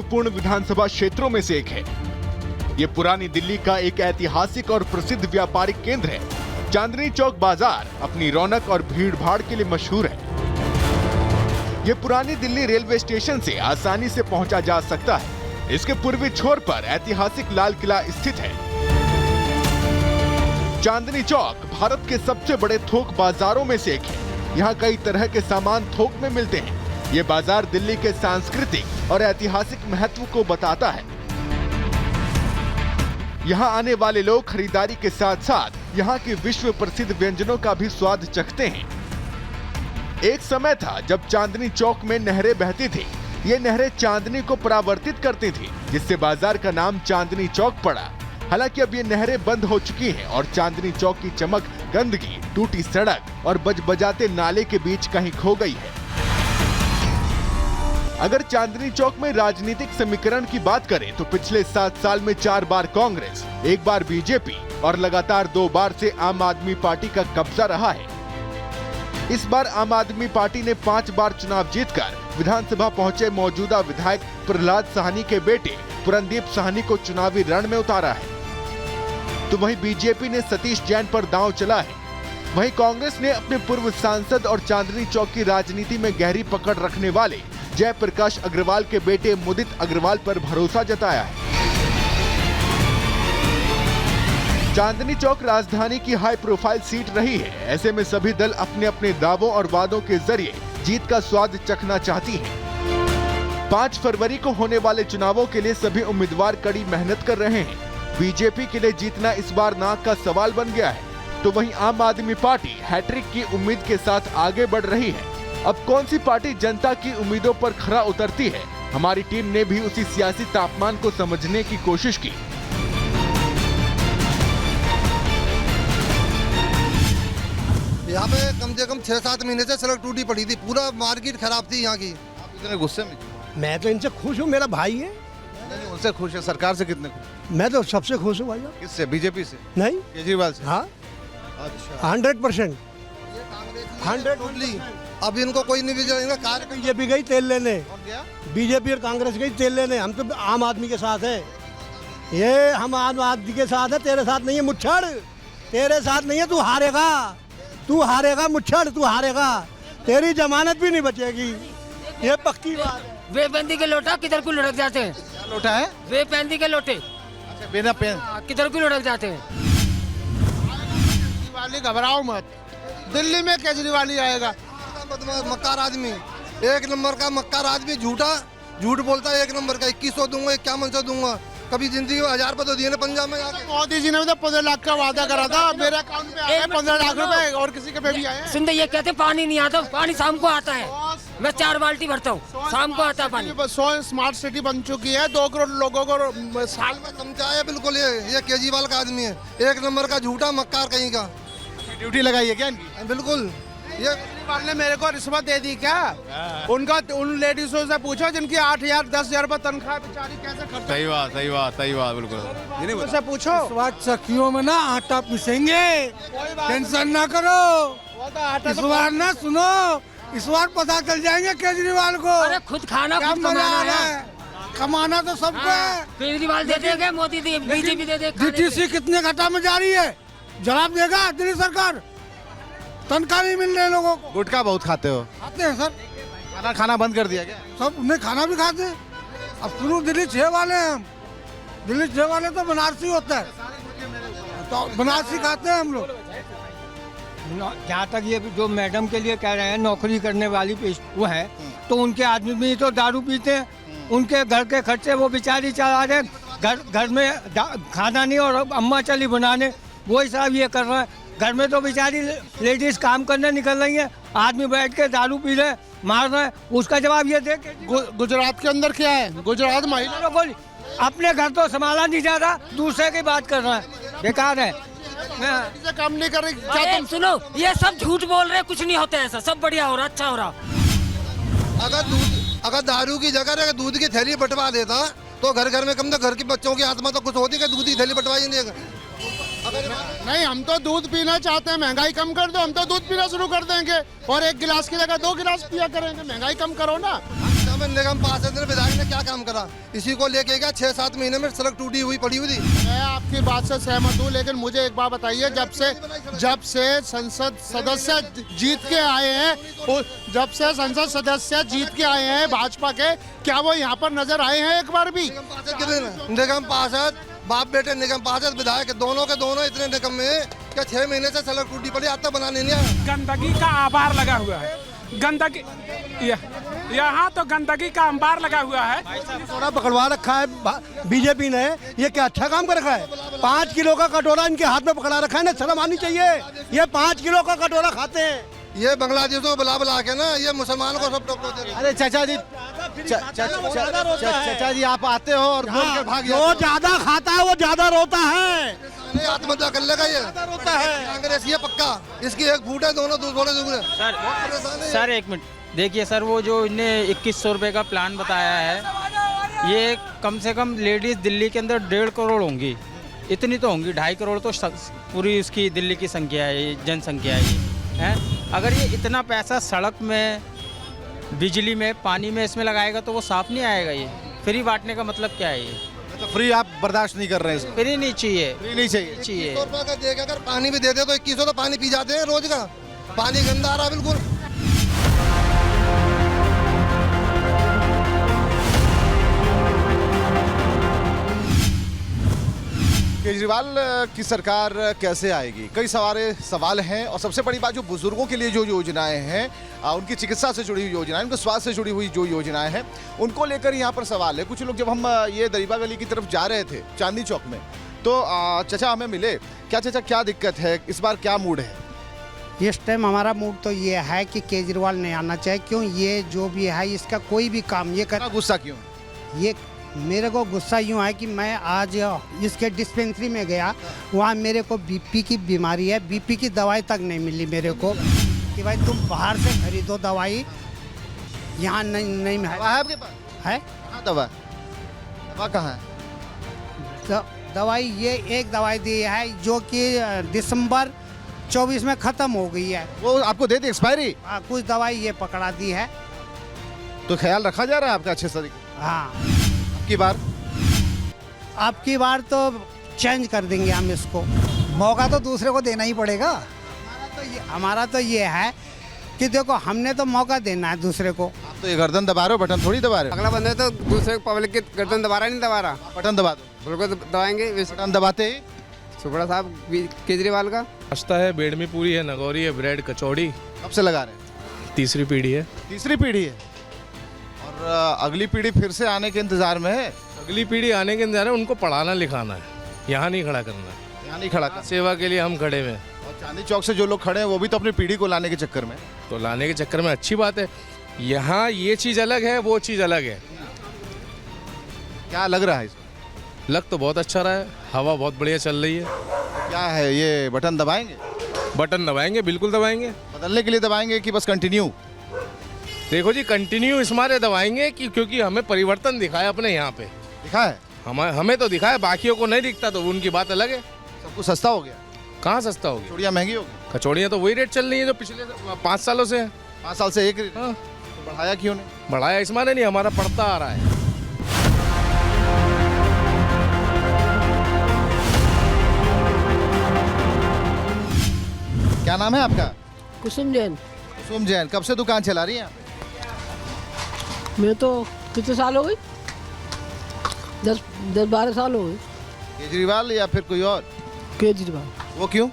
महत्वपूर्ण विधानसभा क्षेत्रों में से एक है। ये पुरानी दिल्ली का एक ऐतिहासिक और प्रसिद्ध व्यापारिक केंद्र है। चांदनी चौक बाजार अपनी रौनक और भीड़ भाड़ के लिए मशहूर है। ये पुरानी दिल्ली रेलवे स्टेशन से आसानी से पहुंचा जा सकता है। इसके पूर्वी छोर पर ऐतिहासिक लाल किला स्थित है। चांदनी चौक भारत के सबसे बड़े थोक बाजारों में से एक है। यहाँ कई तरह के सामान थोक में मिलते हैं। ये बाजार दिल्ली के सांस्कृतिक और ऐतिहासिक महत्व को बताता है। यहाँ आने वाले लोग खरीदारी के साथ साथ यहाँ की विश्व प्रसिद्ध व्यंजनों का भी स्वाद चखते हैं। एक समय था जब चांदनी चौक में नहरें बहती थी। ये नहरें चांदनी को परावर्तित करती थी, जिससे बाजार का नाम चांदनी चौक पड़ा। हालांकि अब ये नहरें बंद हो चुकी हैं और चांदनी चौक की चमक गंदगी, टूटी सड़क और बजबजाते नाले के बीच कहीं खो गई है। अगर चांदनी चौक में राजनीतिक समीकरण की बात करें तो पिछले 7 साल में 4 बार कांग्रेस, 1 बार बीजेपी और लगातार 2 बार से आम आदमी पार्टी का कब्जा रहा है। इस बार आम आदमी पार्टी ने 5 बार चुनाव जीतकर विधानसभा पहुंचे मौजूदा विधायक प्रहलाद साहनी के बेटे पुरनदीप साहनी को चुनावी रण में उतारा है। तो वहीं बीजेपी ने सतीश जैन पर दांव चला है। वहीं कांग्रेस ने अपने पूर्व सांसद और चांदनी चौक की राजनीति में गहरी पकड़ रखने वाले जयप्रकाश अग्रवाल के बेटे मुदित अग्रवाल पर भरोसा जताया है। चांदनी चौक राजधानी की हाई प्रोफाइल सीट रही है। ऐसे में सभी दल अपने अपने दावों और वादों के जरिए जीत का स्वाद चखना चाहती हैं। 5 फरवरी को होने वाले चुनावों के लिए सभी उम्मीदवार कड़ी मेहनत कर रहे हैं। बीजेपी के लिए जीतना इस बार नाक का सवाल बन गया है, तो वहीं आम आदमी पार्टी हैट्रिक की उम्मीद के साथ आगे बढ़ रही है। अब कौन सी पार्टी जनता की उम्मीदों पर खरा उतरती है, हमारी टीम ने भी उसी सियासी तापमान को समझने की कोशिश की। यहाँ पे कम से कम 6-7 महीने से सड़क टूटी पड़ी थी, पूरा मार्केट खराब थी यहाँ की। आप इतने गुस्से में? मैं तो इनसे खुश हूँ, मेरा भाई है। नहीं, उनसे खुश है, सरकार से कितने खुश? मैं तो सबसे खुश हूँ भैया। किससे? बीजेपी से? नहीं, केजरीवाल से? हाँ, अच्छा, 100%। 100%। अब इनको कोई नहीं विजय कार्य। बीजेपी गई तेल लेने, और क्या? बीजेपी और कांग्रेस गई तेल लेने। हम तो आम आदमी के साथ है। ये हम आम आदमी के साथ है, तेरे साथ नहीं है मुच्छड़। तेरे साथ नहीं है, तू हारेगा, तू हारेगा मुच्छड़, तू हारेगा। तेरी जमानत भी नहीं बचेगी, ये पक्की बात है। बेबंदी के लोटा किधर को लुढ़क जाते हैं? क्या लोटा है? बेबंदी के लोटे अच्छा, बिना पेन। किधर को लुढ़क जाते हैं? केजरीवाल, घबराओ मत, दिल्ली में केजरीवाल ही आएगा। मक्कार आदमी, 1 नंबर का मक्कार आदमी, झूठ बोलता है 1 नंबर का। 2100 दूंगा, 5100 दूंगा। कभी जिंदगी में 1000 रुपए तो दिए ना पंजाब में जाके। मोदी जी ने तो 15 लाख का वादा करा था, मेरे अकाउंट में आया 15 लाख रुपए, और किसी के पे भी आए। सुन, ये कहते पानी नहीं आता, पानी शाम को आता है। मैं 4 बाल्टी भरता हूँ, शाम को आता है पानी। 100 स्मार्ट सिटी बन चुकी है, 2 करोड़ लोगों को साल में समझाया बिल्कुल। ये केजरीवाल का आदमी है, 1 नंबर का झूठा मक्कार कहीं का। ड्यूटी लगाई है क्या इनकी? बिल्कुल। ये केजरीवाल ने मेरे को रिश्वत दे दी क्या? उन लेडीजों से पूछो जिनकी 8000 10,000 रुपए तनख्वाह, बेचारी कैसे खर्च। सही बात बिल्कुल। उनसे पूछो। सखियों में ना आटा पिसेंगे, टेंशन ना करो। इस बार ना सुनो, इस बार पता चल जाएंगे केजरीवाल को। अरे खुद खाना खुद कमाना है। कमाना तो सबको है। केजरीवाल दे देगा, मोदी दे, बीजेपी दे देगा। जीटीसी कितने घाटा में जा रही है, जवाब देगा दिल्ली सरकार। तनख्वाह नहीं मिल रहे लोगों को। गुटखा बहुत खाते हो? खाते हैं सर। खाना बंद कर दिया क्या? सब उन्हें खाना भी खाते हैं। अब शुरू दिल्ली 6 वाले हैं हम। दिल्ली 6 वाले तो बनारसी होता है, तो बनारसी खाते हैं हम लोग। जहाँ तक ये जो मैडम के लिए कह रहे हैं नौकरी करने वाली वो है, तो उनके आदमी भी तो दारू पीते हैं। उनके घर के खर्चे वो बेचारी चला रहे। घर में खाना नहीं और अम्मा चली बनाने, वो हिसाब ये कर रहा है। घर में तो बेचारी लेडीज काम करने निकल रही है, आदमी बैठ के दारू पी रहे, मार रहे। उसका जवाब ये दे। गुजरात के अंदर क्या है? गुजरात महिला बोली अपने घर तो संभाला नहीं जा रहा, दूसरे की बात कर रहा है, बेकार है। से काम नहीं कर रही। अरे सुनो, ये सब झूठ बोल रहे, कुछ नहीं होता ऐसा, सब बढ़िया हो रहा, अच्छा हो रहा। अगर दारू की जगह अगर दूध की थैली बंटवा देता तो घर में कम से घर के बच्चों की आत्मा तो कुछ होती है। दूध की थैली बंटवाई नहीं देगा। नहीं, हम तो दूध पीना चाहते हैं, महंगाई कम कर दो, हम तो दूध पीना शुरू कर देंगे और 1 गिलास की जगह 2 गिलास पिया करेंगे। महंगाई कम करो ना। यहाँ पे निगम पार्षद ने विधायक ने क्या काम करा? इसी को लेके गया 6-7 महीने में सड़क टूटी हुई पड़ी हुई थी। मैं आपकी बात से सहमत हूँ, लेकिन मुझे एक बात बताइए, जब से संसद सदस्य जीत के आए हैं, जब से संसद सदस्य जीत के आए हैं भाजपा के, क्या वो यहाँ पर नजर आए हैं एक बार भी? निगम पार्षद बाप बेटे निगम पार्षद विधायक दोनों के दोनों इतने निगम में क्या 6 महीने से सड़क टूटी पड़ी, आज तक बनाने नहीं आया। गंदगी का आभार लगा हुआ है, गंदगी यहाँ तो गंदगी का अंबार लगा हुआ है। कटोरा पकड़वा रखा है बीजेपी ने, ये क्या अच्छा काम कर रखा है? 5 किलो का कटोरा इनके हाथ में पकड़ा रखा है ना, शर्म आनी चाहिए। ये 5 किलो का कटोरा खाते हैं। ये बांग्लादेशों को बुला के ना ये मुसलमानों को सब टोक दे। अरे चाचा जी, चाचा जी आप आते हो और बोल कर भाग जाते हो। जो ज्यादा खाता है वो ज्यादा रोता है। आत्महत्या कर लेगा ये, रोता है। कांग्रेस ये पक्का, इसकी एक फूट है, दोनों दूसरे दूसरे। सर एक मिनट देखिए सर, वो जो इन्हें 2100 रुपये का प्लान बताया है, ये कम से कम लेडीज़ दिल्ली के अंदर 1.5 करोड़ होंगी, इतनी तो होंगी। 2.5 करोड़ तो पूरी उसकी दिल्ली की संख्या है, जनसंख्या है। अगर ये इतना पैसा सड़क में, बिजली में, पानी में इसमें लगाएगा तो वो साफ नहीं आएगा। ये फ्री बांटने का मतलब क्या है? ये तो फ्री आप बर्दाश्त नहीं कर रहे हैं इसको? फ्री नहीं चाहिए, फ्री नहीं चाहिए। 2100 रुपये का देगा, अगर पानी भी दे दे तो 2100 तो पानी पी जाते हैं रोज का। पानी गंदा आ रहा बिल्कुल। केजरीवाल की सरकार कैसे आएगी, कई सारे सवाल हैं। और सबसे बड़ी बात, जो बुजुर्गों के लिए जो योजनाएं हैं, उनकी चिकित्सा से जुड़ी हुई योजनाएं, उनके स्वास्थ्य से जुड़ी हुई जो योजनाएं हैं, उनको लेकर यहाँ पर सवाल है। कुछ लोग जब हम ये दरीबा गली की तरफ जा रहे थे चांदनी चौक में, तो चाचा हमें मिले। क्या चाचा, क्या दिक्कत है इस बार, क्या मूड है? इस टाइम हमारा मूड तो ये है कि केजरीवाल नहीं आना चाहिए। क्यों? ये जो भी है इसका कोई भी काम ये कर। गुस्सा क्यों? ये मेरे को गुस्सा यूँ है कि मैं आज इसके डिस्पेंसरी में गया, वहाँ मेरे को बीपी की बीमारी है, बीपी की दवाई तक नहीं मिली मेरे को, कि भाई तुम बाहर से खरीदो दवाई, यहाँ नहीं है। दवा है आपके पास? है कहाँ दवा? दवा कहाँ है? दवाई ये एक दवाई दी है जो कि दिसंबर 24 में ख़त्म हो गई है। वो आपको दे दी एक्सपायरी? कुछ दवाई ये पकड़ा दी है। तो ख्याल रखा जा रहा है आपका अच्छे तरीके? हाँ, आपकी बार तो चेंज कर देंगे हम इसको। मौका तो दूसरे को देना ही पड़ेगा। हमारा तो ये है कि देखो, हमने तो मौका देना है दूसरे को। आप तो ये गर्दन दबा रहे हो, बटन थोड़ी दबा रहे हो। अगला बंदा तो दूसरे पब्लिक की गर्दन दबा रहा नहीं दबा रहा। बटन दबा दो, बिल्कुल दबाएंगे। बटन दबाते ही सुपड़ा साहब केजरीवाल का नाश्ता है, बेडमी पूरी है, नगौरी है, ब्रेड कचौड़ी। कब से लगा रहे हैं? तीसरी पीढ़ी है। तीसरी पीढ़ी है, और अगली पीढ़ी फिर से आने के इंतजार में है। अगली पीढ़ी आने के इंतजार है, उनको पढ़ाना लिखाना है, यहाँ नहीं खड़ा करना है। यहाँ नहीं खड़ा कर। सेवा के लिए हम खड़े हुए हैं। और चांदनी चौक से जो लोग खड़े हैं वो भी तो अपनी पीढ़ी को लाने के चक्कर में। तो लाने के चक्कर में अच्छी बात है। यहाँ ये चीज़ अलग है, वो चीज़ अलग है। क्या लग रहा है इसमें? लग तो बहुत अच्छा रहा है, हवा बहुत बढ़िया चल रही है। क्या है ये, बटन दबाएंगे? बटन दबाएंगे, बिल्कुल दबाएंगे। बदलने के लिए दबाएंगे कि बस कंटिन्यू? देखो जी, कंटिन्यू इस मारे दबाएंगे कि क्योंकि हमें परिवर्तन दिखा है अपने यहाँ पे। दिखा है? हमें तो दिखा है, बाकियों को नहीं दिखता, तो उनकी बात अलग है। सब कुछ सस्ता हो गया? कहाँ सस्ता हो गया? कचौड़ियाँ महंगी हो गई? कचौड़ियाँ तो वही रेट चल रही है जो पिछले 5 सालों से है। 5 साल से एक रेट। हाँ। तो बढ़ाया क्यों नहीं? बढ़ाया इस माने नहीं, हमारा पड़ता आ रहा है। क्या नाम है आपका? कुसुम जैन। कुसुम जैन। कब से दुकान चला रही हैं? मैं तो कितने साल हो गई? 10-12 साल हो गए। केजरीवाल या फिर कोई और? केजरीवाल। वो क्यों?